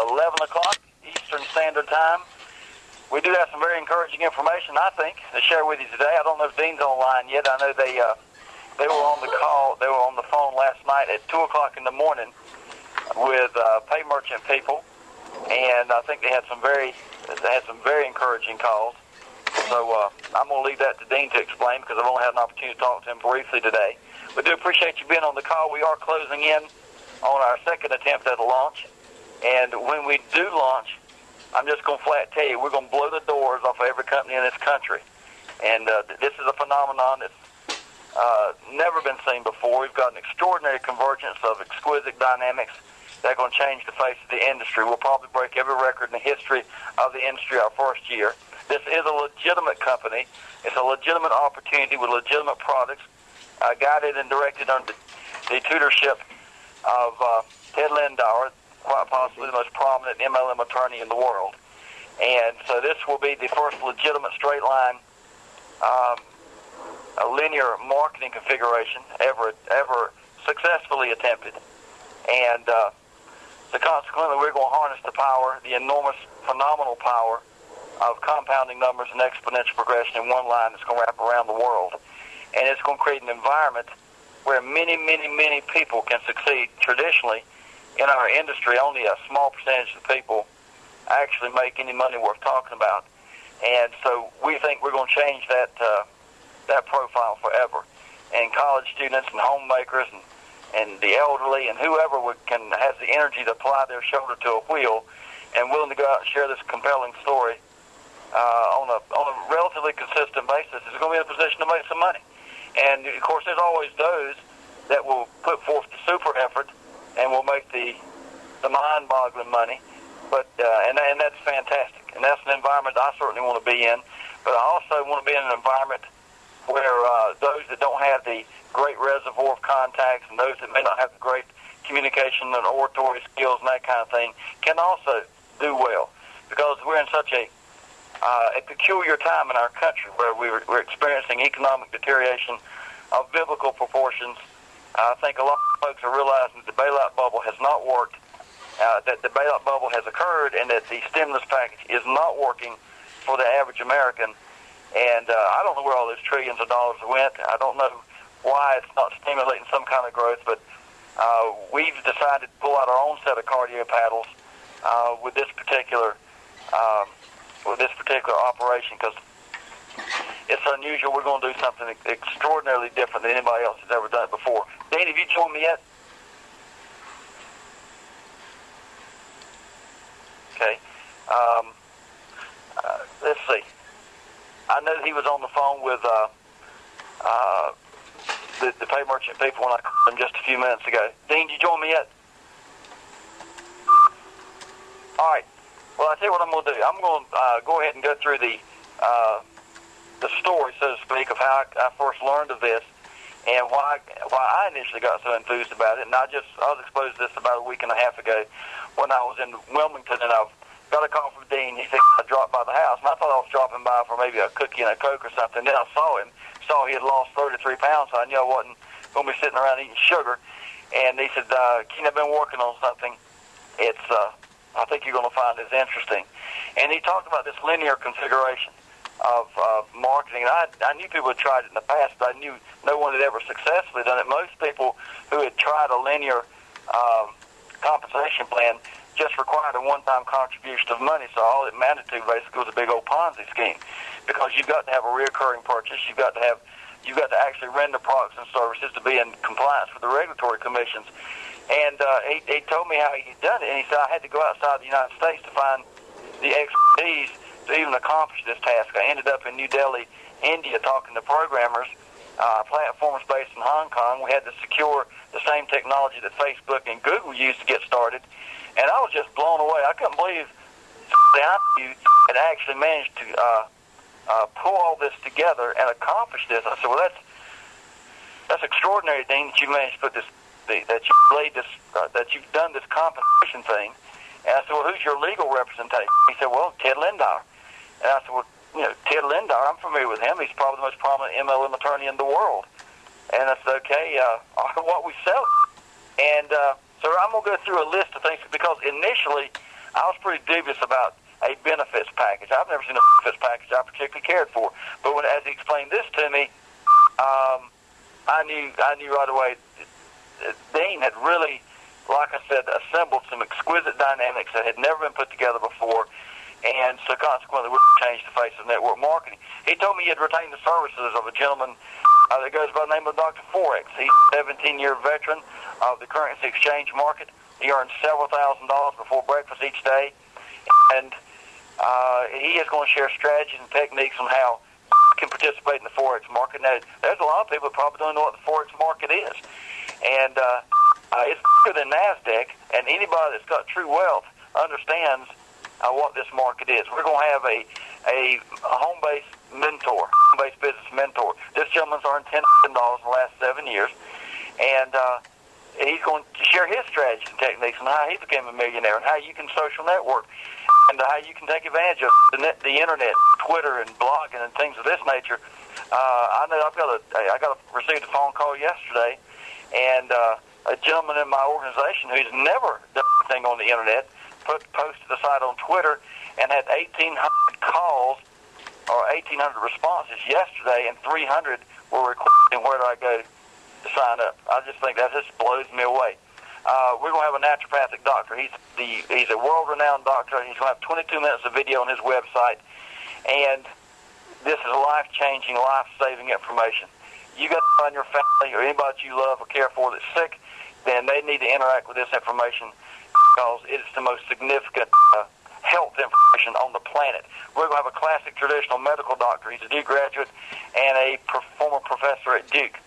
11 o'clock Eastern Standard Time. We do have some very encouraging information, I think, to share with you today. I don't know if Dean's online yet. I know they were on the call. They were on the phone last night at 2 o'clock in the morning with pay merchant people, and I think they had some very encouraging calls. So I'm going to leave that to Dean to explain because I've only had an opportunity to talk to him briefly today. We do appreciate you being on the call. We are closing in on our second attempt at a launch, and when we do launch, I'm just going to flat tell you, we're going to blow the doors off of every company in this country. And this is a phenomenon that's never been seen before. We've got an extraordinary convergence of exquisite dynamics that are going to change the face of the industry. We'll probably break every record in the history of the industry our first year. This is a legitimate company. It's a legitimate opportunity with legitimate products, guided and directed under the tutorship of Ted Lindauer, quite possibly the most prominent MLM attorney in the world. And so this will be the first legitimate straight-line linear marketing configuration ever successfully attempted. And so consequently, we're going to harness the power, the enormous, phenomenal power of compounding numbers and exponential progression in one line that's going to wrap around the world. And it's going to create an environment where many, many, many people can succeed. Traditionally, in our industry, only a small percentage of people actually make any money worth talking about. And so we think we're going to change that profile forever. And college students and homemakers and the elderly and whoever has the energy to apply their shoulder to a wheel and willing to go out and share this compelling story on a relatively consistent basis is going to be in a position to make some money. And, of course, there's always those that will put forth the super effort and will make the mind-boggling money. But and that's fantastic. And that's an environment I certainly want to be in. But I also want to be in an environment where those that don't have the great reservoir of contacts and those that may not have the great communication and oratory skills and that kind of thing can also do well. Because we're in such a peculiar time in our country where we're experiencing economic deterioration of biblical proportions. I think a lot of folks are realizing that the bailout bubble has not worked, that the bailout bubble has occurred, and that the stimulus package is not working for the average American. And I don't know where all those trillions of dollars went. I don't know why it's not stimulating some kind of growth, but we've decided to pull out our own set of cardio paddles with this particular operation because it's unusual. We're going to do something extraordinarily different than anybody else has ever done it before. Dane, have you joined me yet? Okay. Let's see. I know he was on the phone with the pay merchant people when I called him just a few minutes ago. Dean, did you join me yet? All right. Well, I'll tell you what I'm going to do. I'm going to go ahead and go through the story, so to speak, of how I first learned of this and why I initially got so enthused about it. And I was exposed to this about a week and a half ago when I was in Wilmington, and I got a call from Dean. He said I dropped by the house, and I thought I was dropping by for maybe a cookie and a Coke or something. Then I saw he had lost 33 pounds, so I knew I wasn't going to be sitting around eating sugar. And he said, Ken, I've been working on something. I think you're going to find this interesting. And he talked about this linear configuration of marketing. And I knew people had tried it in the past, but I knew no one had ever successfully done it. Most people who had tried a linear compensation plan just required a one-time contribution of money, so all it amounted to basically was a big old Ponzi scheme, because you've got to have a reoccurring purchase, you've got to actually render products and services to be in compliance with the regulatory commissions. And he told me how he'd done it, and he said I had to go outside the United States to find the expertise to even accomplish this task. I ended up in New Delhi, India, talking to programmers, platforms based in Hong Kong. We had to secure the same technology that Facebook and Google used to get started, and I was just blown away. I couldn't believe that you had actually managed to pull all this together and accomplish this. I said, well, that's extraordinary, Dean, that you managed to put this. That you've done this compensation thing. And I said, well, who's your legal representation? He said, well, Ted Lindauer. And I said, well, Ted Lindauer, I'm familiar with him. He's probably the most prominent MLM attorney in the world. And I said, okay, what we sell. And so I'm going to go through a list of things, because initially I was pretty dubious about a benefits package. I've never seen a benefits package I particularly cared for. But as he explained this to me, I knew right away Dean had really, like I said, assembled some exquisite dynamics that had never been put together before, and so consequently would change the face of network marketing. He told me he had retained the services of a gentleman that goes by the name of Dr. Forex. He's a 17-year veteran of the currency exchange market. He earns several $1,000s before breakfast each day, and he is going to share strategies and techniques on how you can participate in the Forex market. Now, there's a lot of people that probably don't know what the Forex market is, and it's bigger than NASDAQ, and anybody that's got true wealth understands what this market is. We're going to have a home-based mentor, home-based business mentor. This gentleman's earned $10 million in the last 7 years, and he's going to share his strategies and techniques on how he became a millionaire and how you can social network and how you can take advantage of the internet, Twitter, and blogging and things of this nature. I know I received a phone call yesterday, and a gentleman in my organization who's never done anything on the internet posted a site on Twitter and had 1,800 calls or 1,800 responses yesterday, and 300 were requesting where do I go to sign up. I just think that just blows me away. We're going to have a naturopathic doctor. He's a world-renowned doctor. He's going to have 22 minutes of video on his website, and this is life-changing, life-saving information. You got to find your family or anybody that you love or care for that's sick, then they need to interact with this information because it is the most significant health information on the planet. We're going to have a classic traditional medical doctor. He's a Duke graduate and a former professor at Duke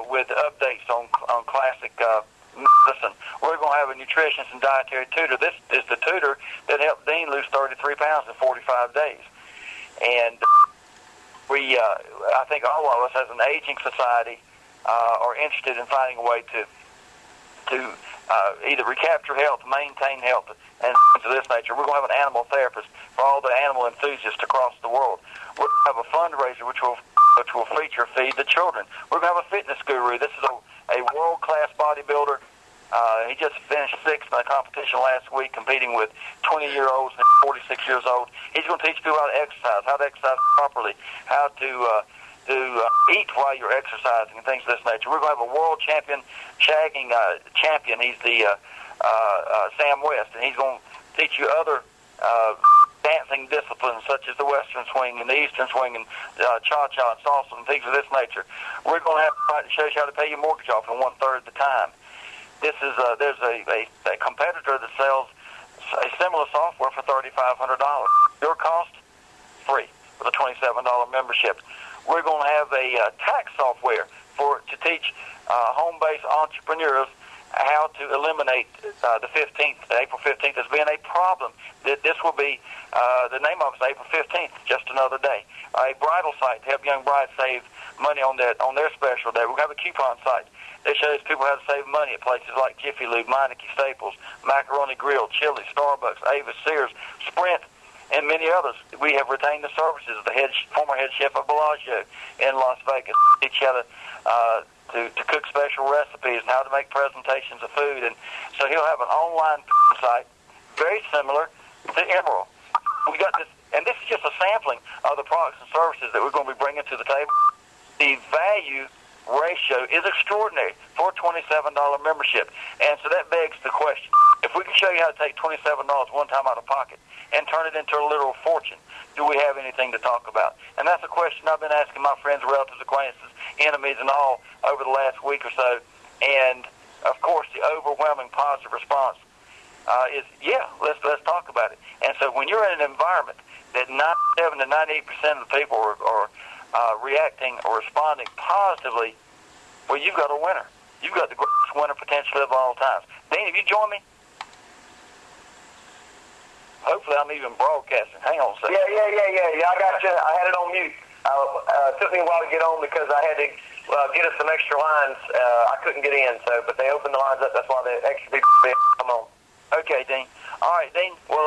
with updates on classic medicine. We're going to have a nutritionist and dietary tutor. This is the tutor that helped Dean lose 33 pounds in 45 days. And I think all of us as an aging society are interested in finding a way to either recapture health, maintain health, and things of this nature. We're going to have an animal therapist for all the animal enthusiasts across the world. We're going to have a fundraiser which will feature Feed the Children. We're going to have a fitness guru. This is a world-class bodybuilder. He just finished sixth in a competition last week competing with 20-year-olds and 46 years old. He's going to teach people how to exercise properly, how to eat while you're exercising and things of this nature. We're going to have a world champion shagging champion. He's the Sam West, and he's going to teach you other dancing disciplines such as the Western swing and the Eastern swing and cha-cha and salsa and things of this nature. We're going to have to show you how to pay your mortgage off in 1/3 of the time. This is there's a competitor that sells a similar software for $3,500. Your cost free with a $27 membership. We're going to have a tax software to teach home-based entrepreneurs how to eliminate the 15th, April 15th, as being a problem. This will be, the name of it is April 15th, just another day. A bridal site to help young brides save money on their special day. We're going to have a coupon site that shows people how to save money at places like Jiffy Lube, Meineke Staples, Macaroni Grill, Chili, Starbucks, Avis, Sears, Sprint, and many others. We have retained the services of the former head chef of Bellagio in Las Vegas. Teach you how to cook special recipes and how to make presentations of food. And so he'll have an online site very similar to Emerald. We got this, and this is just a sampling of the products and services that we're going to be bringing to the table. The value ratio is extraordinary for a $27 membership. And so that begs the question, if we can show you how to take $27 one time out of pocket and turn it into a literal fortune, do we have anything to talk about? And that's a question I've been asking my friends, relatives, acquaintances, enemies, and all over the last week or so. And, of course, the overwhelming positive response is, yeah, let's talk about it. And so when you're in an environment that 97 to 98% of the people are reacting or responding positively, well, you've got a winner. You've got the greatest winner potentially of all times. Dean, have you joined me? Hopefully I'm even broadcasting. Hang on a second. Yeah, I got you. I had it on mute. It took me a while to get on because I had to get us some extra lines. I couldn't get in, but they opened the lines up. That's why the extra people come on. Okay, Dean. All right, Dean. Well,